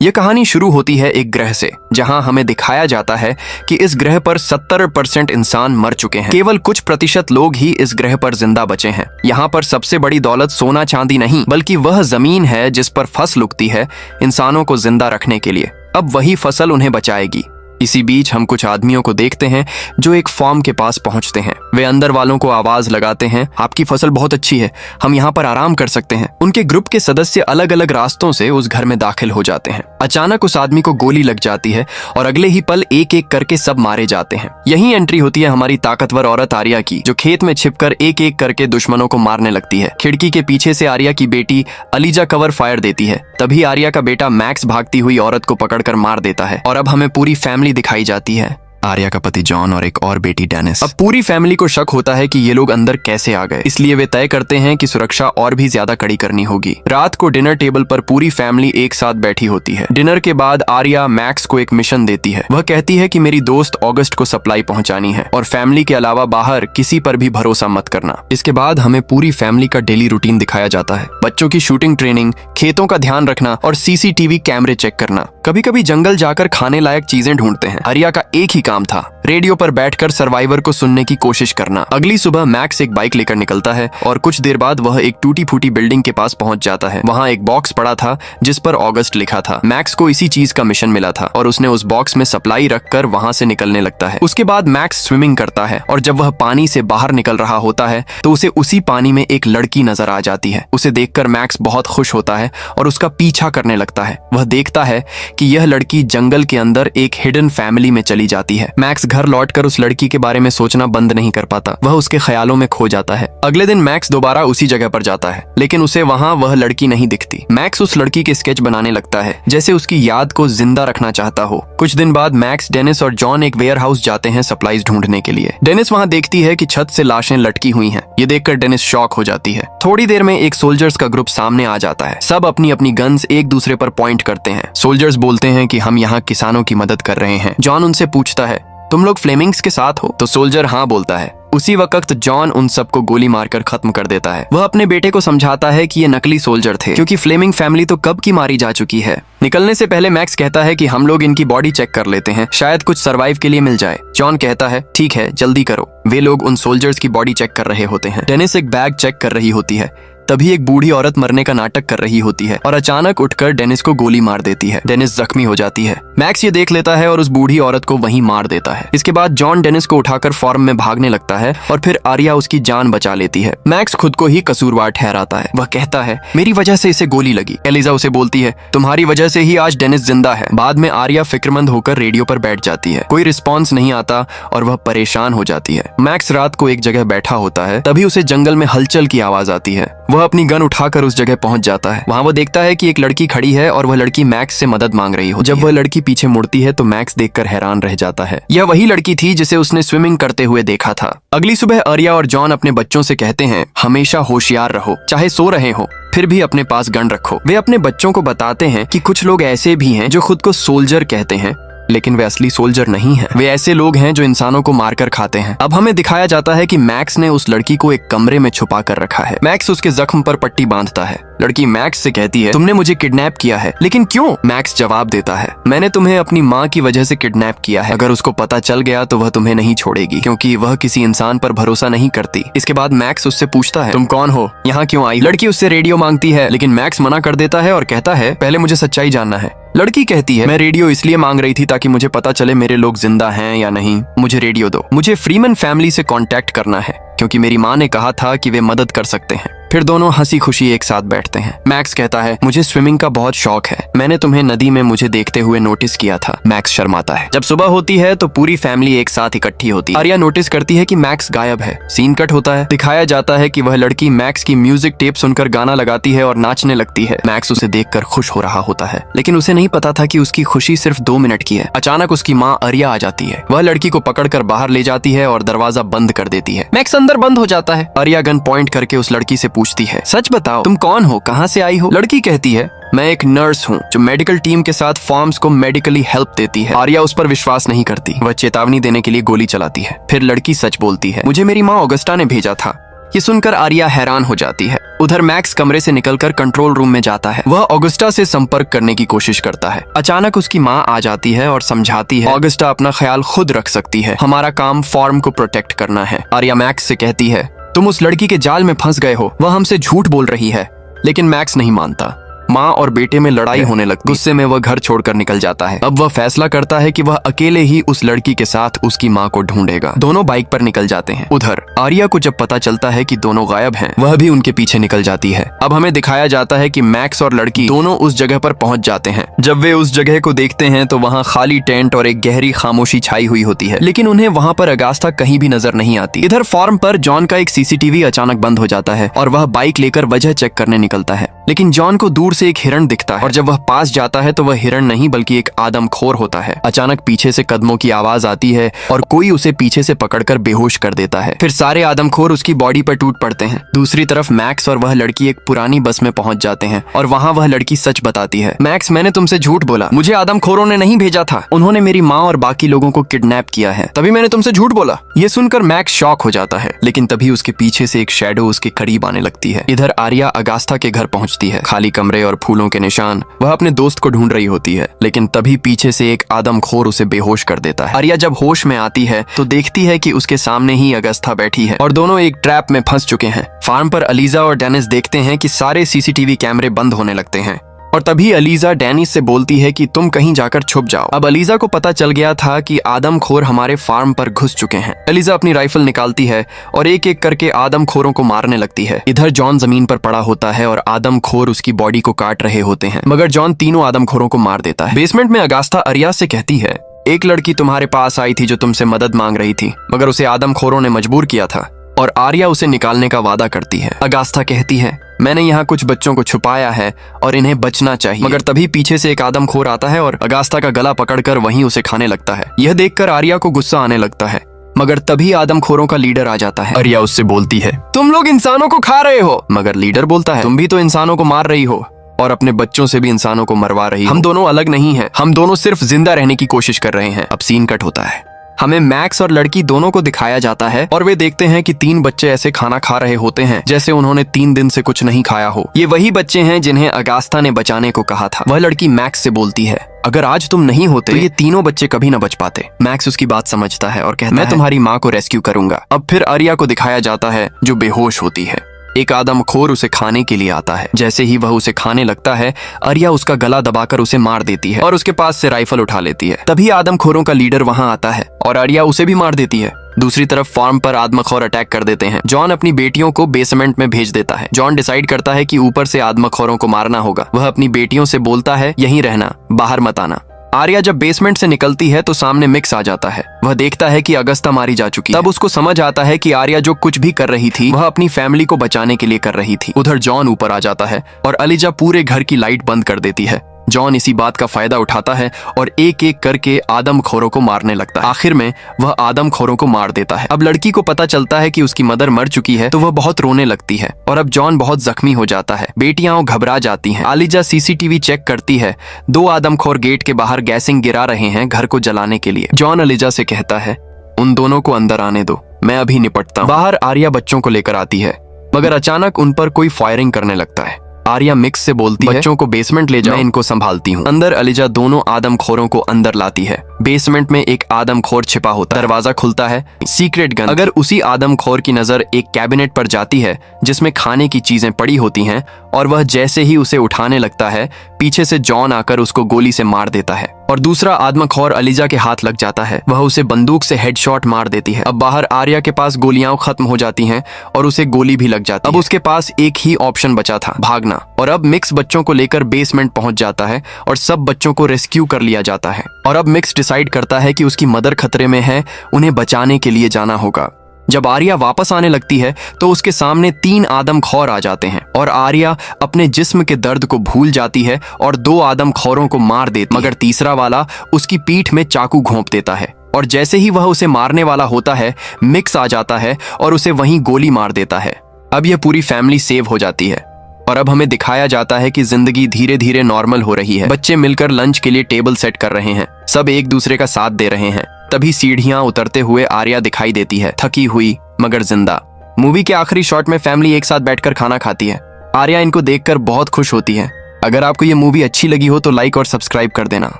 ये कहानी शुरू होती है एक ग्रह से, जहां हमें दिखाया जाता है कि इस ग्रह पर 70% इंसान मर चुके हैं। केवल कुछ प्रतिशत लोग ही इस ग्रह पर जिंदा बचे हैं। यहाँ पर सबसे बड़ी दौलत सोना चांदी नहीं, बल्कि वह जमीन है जिस पर फसल उगती है इंसानों को जिंदा रखने के लिए। अब वही फसल उन्हें बचाएगी। इसी बीच हम कुछ आदमियों को देखते हैं जो एक फार्म के पास पहुंचते हैं। वे अंदर वालों को आवाज लगाते हैं, आपकी फसल बहुत अच्छी है, हम यहाँ पर आराम कर सकते हैं। उनके ग्रुप के सदस्य अलग अलग रास्तों से उस घर में दाखिल हो जाते हैं। अचानक उस आदमी को गोली लग जाती है और अगले ही पल एक एक करके सब मारे जाते हैं। यही एंट्री होती है हमारी ताकतवर औरत आर्या की, जो खेत में छिपकर एक एक करके दुश्मनों को मारने लगती है। खिड़की के पीछे से आर्या की बेटी अलीजा कवर फायर देती है। तभी आर्या का बेटा मैक्स भागती हुई औरत को पकड़कर मार देता है और अब हमें पूरी फैमिली दिखाई जाती है, आर्या का पति जॉन और एक और बेटी डेनिस। अब पूरी फैमिली को शक होता है कि ये लोग अंदर कैसे आ गए, इसलिए वे तय करते हैं कि सुरक्षा और भी ज्यादा कड़ी करनी होगी। रात को डिनर टेबल पर पूरी फैमिली एक साथ बैठी होती है। डिनर के बाद आर्या मैक्स को एक मिशन देती है। वह कहती है कि मेरी दोस्त ऑगस्ट को सप्लाई पहुंचानी है और फैमिली के अलावा बाहर किसी पर भी भरोसा मत करना। इसके बाद हमें पूरी फैमिली का डेली रूटीन दिखाया जाता है। बच्चों की शूटिंग ट्रेनिंग, खेतों का ध्यान रखना और सीसीटीवी कैमरे चेक करना। कभी कभी जंगल जाकर खाने लायक चीजें ढूंढते हैं। आर्या का एक ही काम था, रेडियो पर बैठकर सर्वाइवर को सुनने की कोशिश करना। अगली सुबह मैक्स एक बाइक लेकर निकलता है और कुछ देर बाद वह एक टूटी फूटी बिल्डिंग के पास पहुंच जाता है। वहां एक बॉक्स पड़ा था जिस पर ऑगस्ट लिखा था। मैक्स को इसी चीज का मिशन मिला था और उसने उस बॉक्स में सप्लाई रखकर वहां से निकलने लगता है। उसके बाद मैक्स स्विमिंग करता है और जब वह पानी से बाहर निकल रहा होता है तो उसे उसी पानी में एक लड़की नजर आ जाती है। उसे देखकर मैक्स बहुत खुश होता है और उसका पीछा करने लगता है। वह देखता है कि यह लड़की जंगल के अंदर एक हिडन फैमिली में चली जाती है। मैक्स घर लौटकर उस लड़की के बारे में सोचना बंद नहीं कर पाता। वह उसके ख्यालों में खो जाता है। अगले दिन मैक्स दोबारा उसी जगह पर जाता है, लेकिन उसे वहां वह लड़की नहीं दिखती। मैक्स उस लड़की के स्केच बनाने लगता है, जैसे उसकी याद को जिंदा रखना चाहता हो। कुछ दिन बाद मैक्स, डेनिस और जॉन एक वेयर हाउस जाते हैं सप्लाईज ढूंढने के लिए। डेनिस वहां देखती है कि छत से लाशें लटकी हुई हैं। ये देखकर डेनिस शॉक हो जाती है। थोड़ी देर में एक सोल्जर्स का ग्रुप सामने आ जाता है। सब अपनी अपनी गन्स एक दूसरे पर पॉइंट करते हैं। सोल्जर्स बोलते हैं कि हम यहाँ किसानों की मदद कर रहे हैं। जॉन उनसे पूछता है, तुम लोग फ्लेमिंग्स के साथ हो? तो सोल्जर हाँ बोलता है। उसी वक्त जॉन उन सबको गोली मारकर खत्म कर देता है। वह अपने बेटे को समझाता है कि ये नकली सोल्जर थे, क्योंकि फ्लेमिंग फैमिली तो कब की मारी जा चुकी है। निकलने से पहले मैक्स कहता है कि हम लोग इनकी बॉडी चेक कर लेते हैं, शायद कुछ सरवाइव के लिए मिल जाए। जॉन कहता है ठीक है, जल्दी करो। वे लोग उन सोल्जर्स की बॉडी चेक कर रहे होते हैं। डेनिस एक बैग चेक कर रही होती है। तभी एक बूढ़ी औरत मरने का नाटक कर रही होती है और अचानक उठकर डेनिस को गोली मार देती है। डेनिस जख्मी हो जाती है। मैक्स ये देख लेता है और उस बूढ़ी औरत को वहीं मार देता है। इसके बाद जॉन डेनिस को उठाकर फार्म में भागने लगता है और फिर आर्या उसकी जान बचा लेती है। मैक्स खुद को ही कसूरवार ठहराता है। वह कहता है मेरी वजह से इसे गोली लगी। एलिजा उसे बोलती है तुम्हारी वजह से ही आज डेनिस जिंदा है। बाद में आर्या फिक्रमंद होकर रेडियो पर बैठ जाती है। कोई रिस्पॉन्स नहीं आता और वह परेशान हो जाती है। मैक्स रात को एक जगह बैठा होता है। तभी उसे जंगल में हलचल की आवाज आती है। वह अपनी गन उठाकर उस जगह पहुंच जाता है। वहां वो देखता है कि एक लड़की खड़ी है और वह लड़की मैक्स से मदद मांग रही हो। जब वह लड़की पीछे मुड़ती है तो मैक्स देखकर हैरान रह जाता है। यह वही लड़की थी जिसे उसने स्विमिंग करते हुए देखा था। अगली सुबह आर्या और जॉन अपने बच्चों से कहते हैं हमेशा होशियार रहो, चाहे सो रहे हो फिर भी अपने पास गन रखो। वे अपने बच्चों को बताते हैं कि कुछ लोग ऐसे भी हैं जो खुद को सोल्जर कहते हैं, लेकिन वे असली सोल्जर नहीं हैं। वे ऐसे लोग हैं जो इंसानों को मारकर खाते हैं। अब हमें दिखाया जाता है कि मैक्स ने उस लड़की को एक कमरे में छुपा कर रखा है। मैक्स उसके जख्म पर पट्टी बांधता है। लड़की मैक्स से कहती है तुमने मुझे किडनैप किया है, लेकिन क्यों? मैक्स जवाब देता है मैंने तुम्हें अपनी माँ की वजह से किडनैप किया है। अगर उसको पता चल गया तो वह तुम्हें नहीं छोड़ेगी, क्योंकि वह किसी इंसान पर भरोसा नहीं करती। इसके बाद मैक्स उससे पूछता है तुम कौन हो, यहाँ क्यों आई? लड़की उससे रेडियो मांगती है, लेकिन मैक्स मना कर देता है और कहता है पहले मुझे सच्चाई जानना है। लड़की कहती है मैं रेडियो इसलिए मांग रही थी ताकि मुझे पता चले मेरे लोग जिंदा हैं या नहीं। मुझे रेडियो दो। मुझे फ्रीमैन फैमिली से कांटेक्ट करना है, क्योंकि मेरी माँ ने कहा था कि वे मदद कर सकते हैं। फिर दोनों हंसी खुशी एक साथ बैठते हैं। मैक्स कहता है मुझे स्विमिंग का बहुत शौक है, मैंने तुम्हें नदी में मुझे देखते हुए नोटिस किया था। मैक्स शर्माता है। जब सुबह होती है तो पूरी फैमिली एक साथ इकट्ठी होती है। आर्या नोटिस करती है कि मैक्स गायब है। सीन कट होता है। दिखाया जाता है कि वह लड़की मैक्स की म्यूजिक टेप सुनकर गाना लगाती है और नाचने लगती है। मैक्स उसे देखकर खुश हो रहा होता है, लेकिन उसे नहीं पता था कि उसकी खुशी सिर्फ 2 मिनट की है। अचानक उसकी माँ आर्या आ जाती है। वह लड़की को पकड़कर बाहर ले जाती है और दरवाजा बंद कर देती है। मैक्स अंदर बंद हो जाता है। आर्या गन पॉइंट करके उस लड़की से पूछती है सच बताओ तुम कौन हो, कहाँ से आई हो? लड़की कहती है मैं एक नर्स हूँ जो मेडिकल टीम के साथ फार्म्स को मेडिकली हेल्प देती है। आर्या उस पर विश्वास नहीं करती। वह चेतावनी देने के लिए गोली चलाती है। फिर लड़की सच बोलती है मुझे मेरी माँ ऑगस्टा ने भेजा था। ये सुनकर आर्या हैरान हो जाती है। उधर मैक्स कमरे से निकलकर कंट्रोल रूम में जाता है। वह ऑगस्टा से संपर्क करने की कोशिश करता है। अचानक उसकी माँ आ जाती है और समझाती है ऑगस्टा अपना ख्याल खुद रख सकती है, हमारा काम फार्म को प्रोटेक्ट करना है। आर्या मैक्स से कहती है तुम उस लड़की के जाल में फंस गए हो, वह हमसे झूठ बोल रही है। लेकिन मैक्स नहीं मानता। माँ और बेटे में लड़ाई होने लगती। गुस्से में वह घर छोड़कर निकल जाता है। अब वह फैसला करता है कि वह अकेले ही उस लड़की के साथ उसकी माँ को ढूंढेगा। दोनों बाइक पर निकल जाते हैं। उधर आर्या को जब पता चलता है कि दोनों गायब हैं, वह भी उनके पीछे निकल जाती है। अब हमें दिखाया जाता है कि मैक्स और लड़की दोनों उस जगह पर पहुंच जाते हैं। जब वे उस जगह को देखते हैं तो वहाँ खाली टेंट और एक गहरी खामोशी छाई हुई होती है, लेकिन उन्हें वहाँ पर अगास्था कहीं भी नजर नहीं आती। इधर फार्म पर जॉन का एक सीसीटीवी अचानक बंद हो जाता है और वह बाइक लेकर वजह चेक करने निकलता है। लेकिन जॉन को दूर से एक हिरण दिखता है और जब वह पास जाता है तो वह हिरण नहीं बल्कि एक आदमखोर होता है। अचानक पीछे से कदमों की आवाज आती है और कोई उसे पीछे से पकड़कर बेहोश कर देता है। फिर सारे आदमखोर उसकी बॉडी पर टूट पड़ते हैं। दूसरी तरफ मैक्स और वह लड़की एक पुरानी बस में पहुंच जाते हैं और वहाँ वह लड़की सच बताती है, मैक्स मैंने तुमसे झूठ बोला, मुझे आदमखोरों ने नहीं भेजा था, उन्होंने मेरी माँ और बाकी लोगों को किडनैप किया है, तभी मैंने तुमसे झूठ बोला। ये सुनकर मैक्स शॉक हो जाता है, लेकिन तभी उसके पीछे से एक शैडो उसके करीब आने लगती है। इधर आर्या अगास्था के घर पहुंचती है। खाली कमरे और फूलों के निशान। वह अपने दोस्त को ढूंढ रही होती है, लेकिन तभी पीछे से एक आदमखोर उसे बेहोश कर देता है। आर्या जब होश में आती है तो देखती है कि उसके सामने ही अगस्था बैठी है और दोनों एक ट्रैप में फंस चुके हैं। फार्म पर अलीजा और डेनिस देखते हैं कि सारे सीसीटीवी कैमरे बंद होने लगते हैं और तभी अलीजा डेनिस से बोलती है कि तुम कहीं जाकर छुप जाओ। अब अलीजा को पता चल गया था कि आदमखोर हमारे फार्म पर घुस चुके हैं। अलीजा अपनी राइफल निकालती है और एक एक करके आदमखोरों को मारने लगती है। इधर जॉन जमीन पर पड़ा होता है और आदमखोर उसकी बॉडी को काट रहे होते हैं, मगर जॉन तीनों आदमखोरों को मार देता है। बेसमेंट में अगास्था आर्या से कहती है, एक लड़की तुम्हारे पास आई थी जो तुमसे मदद मांग रही थी, मगर उसे आदमखोरों ने मजबूर किया था और आर्या उसे निकालने का वादा करती है। अगास्था कहती है, मैंने यहाँ कुछ बच्चों को छुपाया है और इन्हें बचना चाहिए, मगर तभी पीछे से एक आदमखोर आता है और अगास्था का गला पकड़कर वहीं उसे खाने लगता है। यह देखकर आर्या को गुस्सा आने लगता है, मगर तभी आदमखोरों का लीडर आ जाता है। आर्या उससे बोलती है, तुम लोग इंसानों को खा रहे हो, मगर लीडर बोलता है, तुम भी तो इंसानों को मार रही हो और अपने बच्चों से भी इंसानों को मरवा रही हो। हम दोनों अलग नहीं हैं, हम दोनों सिर्फ जिंदा रहने की कोशिश कर रहे हैं। अब सीन कट होता है। हमें मैक्स और लड़की दोनों को दिखाया जाता है और वे देखते हैं कि 3 बच्चे ऐसे खाना खा रहे होते हैं जैसे उन्होंने 3 दिन से कुछ नहीं खाया हो। ये वही बच्चे हैं जिन्हें अगास्था ने बचाने को कहा था। वह लड़की मैक्स से बोलती है, अगर आज तुम नहीं होते तो ये तीनों बच्चे कभी न बच पाते। मैक्स उसकी बात समझता है और कहता है, मैं तुम्हारी माँ को रेस्क्यू करूंगा। अब फिर आर्या को दिखाया जाता है जो बेहोश होती है। एक आदमखोर उसे खाने के लिए आता है। जैसे ही वह उसे खाने लगता है, आर्या उसका गला दबाकर उसे मार देती है और उसके पास से राइफल उठा लेती है। तभी आदमखोरों का लीडर वहां आता है और आर्या उसे भी मार देती है। दूसरी तरफ फार्म पर आदमखोर अटैक कर देते हैं। जॉन अपनी बेटियों को बेसमेंट में भेज देता है। जॉन डिसाइड करता है कि ऊपर से आदमखोरों को मारना होगा। वह अपनी बेटियों से बोलता है, यहीं रहना, बाहर मत आना। आर्या जब बेसमेंट से निकलती है तो सामने मिक्स आ जाता है। वह देखता है कि अगस्ता मारी जा चुकी है। तब उसको समझ आता है कि आर्या जो कुछ भी कर रही थी वह अपनी फैमिली को बचाने के लिए कर रही थी। उधर जॉन ऊपर आ जाता है और अलीजा पूरे घर की लाइट बंद कर देती है। जॉन इसी बात का फायदा उठाता है और एक एक करके आदमखोरों को मारने लगता है। आखिर में वह आदमखोरों को मार देता है। अब लड़की को पता चलता है कि उसकी मदर मर चुकी है तो वह बहुत रोने लगती है और अब जॉन बहुत जख्मी हो जाता है। बेटियां घबरा जाती हैं। आलिजा सीसीटीवी चेक करती है। 2 आदमखोर गेट के बाहर गैसिंग गिरा रहे हैं घर को जलाने के लिए। जॉन आलिजा से कहता है, उन दोनों को अंदर आने दो, मैं अभी निपटता हूं। बाहर आर्या बच्चों को लेकर आती है, मगर अचानक उन पर कोई फायरिंग करने लगता है। आर्या मिक्स से बोलती है, बच्चों को बेसमेंट ले जाओ, मैं इनको संभालती हूँ। अंदर अलीजा दोनों आदमखोरों को अंदर लाती है। बेसमेंट में एक आदमखोर छिपा होता है। दरवाजा खुलता है। Secret gun. अगर उसी आदमखोर की नजर एक कैबिनेट पर जाती है जिसमें खाने की चीजें पड़ी होती हैं और वह जैसे ही उसे उठाने लगता है, पीछे से जॉन आकर उसको गोली से मार देता है और दूसरा आदमखोर अलीजा के हाथ लग जाता है। वह उसे बंदूक से हेडशॉट मार देती है। अब बाहर आर्या के पास गोलियां खत्म हो जाती हैं और उसे गोली भी लग जाती है। अब उसके पास एक ही ऑप्शन बचा था, भागना। और अब मिक्स बच्चों को लेकर बेसमेंट पहुंच जाता है और सब बच्चों को रेस्क्यू कर लिया जाता है। और अब मिक्स डिसाइड करता है कि उसकी मदर खतरे में है, उन्हें बचाने के लिए जाना होगा। जब आर्या वापस आने लगती है तो उसके सामने 3 आदमखोर आ जाते हैं और आर्या अपने जिस्म के दर्द को भूल जाती है और 2 आदमखोरों को मार देती है, मगर तीसरा वाला उसकी पीठ में चाकू घोंप देता है और जैसे ही वह उसे मारने वाला होता है, मिक्स आ जाता है और उसे वहीं गोली मार देता है। अब यह पूरी फैमिली सेव हो जाती है और अब हमें दिखाया जाता है कि जिंदगी धीरे धीरे नॉर्मल हो रही है। बच्चे मिलकर लंच के लिए टेबल सेट कर रहे हैं, सब एक दूसरे का साथ दे रहे हैं। तभी सीढ़ियां उतरते हुए आर्या दिखाई देती है, थकी हुई मगर जिंदा। मूवी के आखिरी शॉट में फैमिली एक साथ बैठकर खाना खाती है। आर्या इनको देखकर बहुत खुश होती है। अगर आपको ये मूवी अच्छी लगी हो तो लाइक और सब्सक्राइब कर देना।